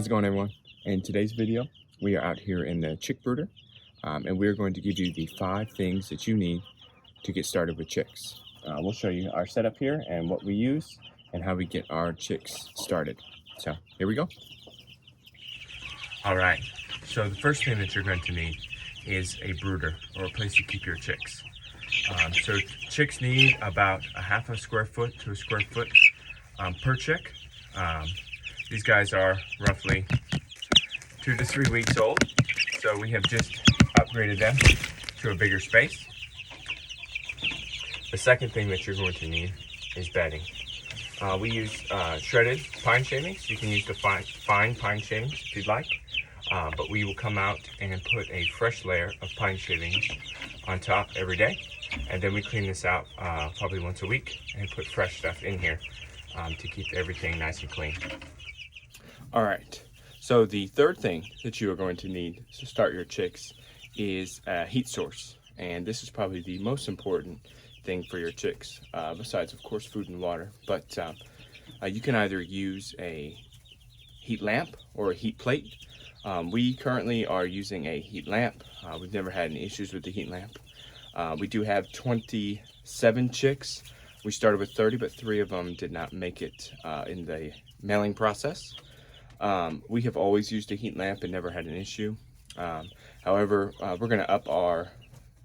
How's it going, everyone? In today's video, we are out here in the chick brooder, and we're going to give you the 5 things that you need to get started with chicks. We'll show you our setup here and what we use and how we get our chicks started. So here we go. All right, so the first thing that you're going to need is a brooder, or a place to keep your chicks. So chicks need about a half a square foot to a square foot per chick. These guys are roughly 2 to 3 weeks old, so we have just upgraded them to a bigger space. The second thing that you're going to need is bedding. We use shredded pine shavings. You can use the fine pine shavings if you'd like, but we will come out and put a fresh layer of pine shavings on top every day, and then we clean this out probably once a week and put fresh stuff in here to keep everything nice and clean. All right, so the third thing that you are going to need to start your chicks is a heat source, and this is probably the most important thing for your chicks, besides of course food and water. But you can either use a heat lamp or a heat plate. We currently are using a heat lamp. We've never had any issues with the heat lamp. We do have 27 chicks. We started with 30, but 3 of them did not make it in the mailing process. We have always used a heat lamp and never had an issue. However, we're going to up our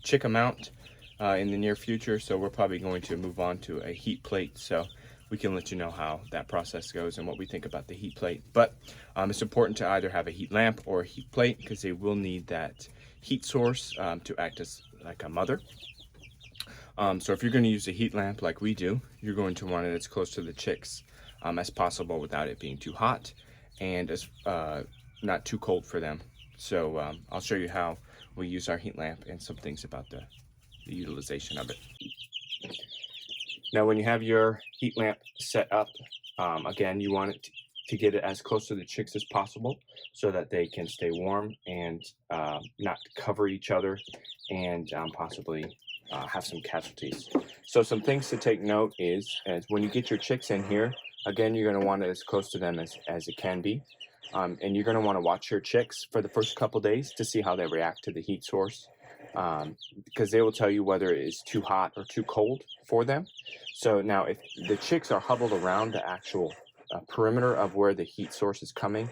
chick amount in the near future, so we're probably going to move on to a heat plate, so we can let you know how that process goes and what we think about the heat plate. But it's important to either have a heat lamp or a heat plate, because they will need that heat source to act as like a mother. So if you're going to use a heat lamp like we do, you're going to want it as close to the chicks as possible without it being too hot and as not too cold for them. So I'll show you how we use our heat lamp and some things about the utilization of it. Now when you have your heat lamp set up, again, you want it to get it as close to the chicks as possible so that they can stay warm and not cover each other and possibly have some casualties. So some things to take note is when you get your chicks in here, again, you're going to want it as close to them as it can be. And you're going to want to watch your chicks for the first couple days to see how they react to the heat source, because they will tell you whether it is too hot or too cold for them. So now if the chicks are huddled around the actual perimeter of where the heat source is coming,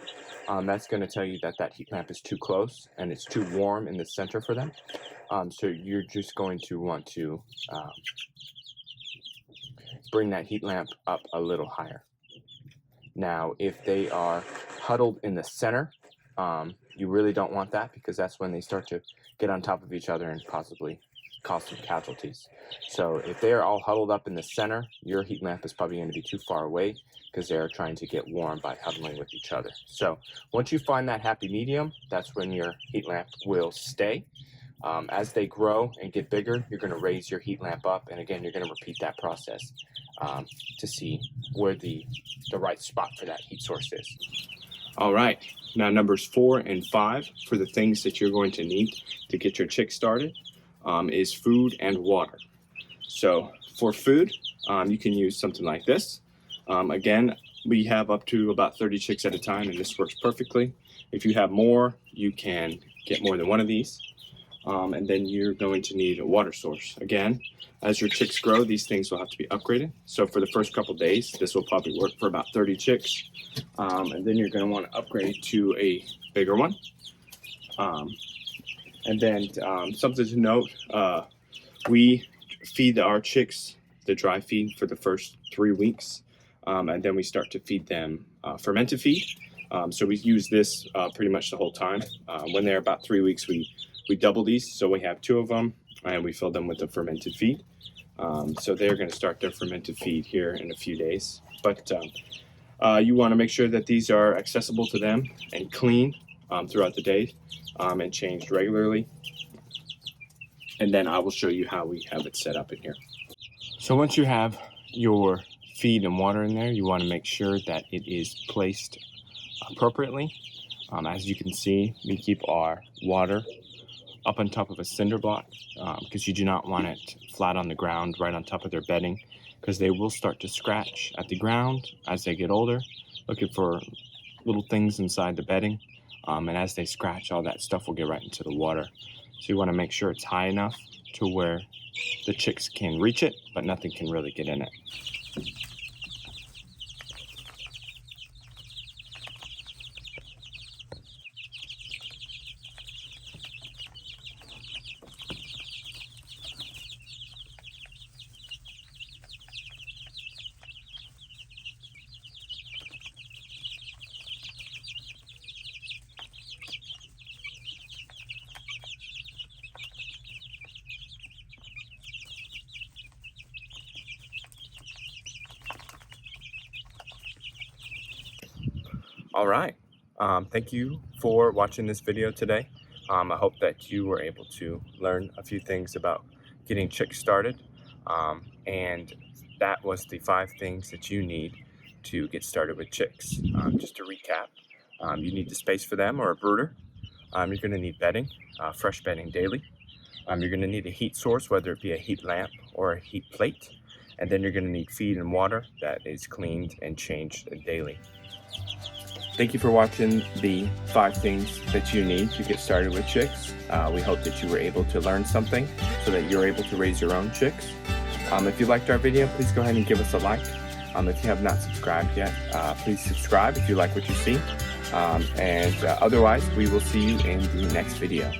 that's going to tell you that that heat lamp is too close and it's too warm in the center for them. So you're just going to want to bring that heat lamp up a little higher. Now, if they are huddled in the center, you really don't want that, because that's when they start to get on top of each other and possibly cause some casualties. So if they are all huddled up in the center, your heat lamp is probably going to be too far away, because they're trying to get warm by huddling with each other. So once you find that happy medium, that's when your heat lamp will stay. As they grow and get bigger, you're going to raise your heat lamp up, and again, you're going to repeat that process to see where the right spot for that heat source is. All right, now numbers 4 and 5 for the things that you're going to need to get your chick started is food and water. So for food, you can use something like this. Again, we have up to about 30 chicks at a time, and this works perfectly. If you have more, you can get more than one of these. And then you're going to need a water source. Again, as your chicks grow, these things will have to be upgraded. So for the first couple days, this will probably work for about 30 chicks. And then you're going to want to upgrade to a bigger one. And then something to note, we feed our chicks the dry feed for the first 3 weeks. And then we start to feed them fermented feed. So we use this pretty much the whole time. When they're about 3 weeks, we double these, so we have 2 of them, and we fill them with the fermented feed. So they're going to start their fermented feed here in a few days. But you want to make sure that these are accessible to them and clean throughout the day and changed regularly. And then I will show you how we have it set up in here. So once you have your feed and water in there, you want to make sure that it is placed appropriately. As you can see, we keep our water up on top of a cinder block because you do not want it flat on the ground right on top of their bedding, because they will start to scratch at the ground as they get older, looking for little things inside the bedding, and as they scratch, all that stuff will get right into the water. So you want to make sure it's high enough to where the chicks can reach it, but nothing can really get in it. All right. Thank you for watching this video today. I hope that you were able to learn a few things about getting chicks started. And that was the 5 things that you need to get started with chicks. Just to recap, you need the space for them or a brooder. You're going to need bedding, fresh bedding daily. You're going to need a heat source, whether it be a heat lamp or a heat plate. And then you're going to need feed and water that is cleaned and changed daily. Thank you for watching the 5 things that you need to get started with chicks. We hope that you were able to learn something so that you're able to raise your own chicks. If you liked our video, please go ahead and give us a like. If you have not subscribed yet, please subscribe if you like what you see. Otherwise, we will see you in the next video.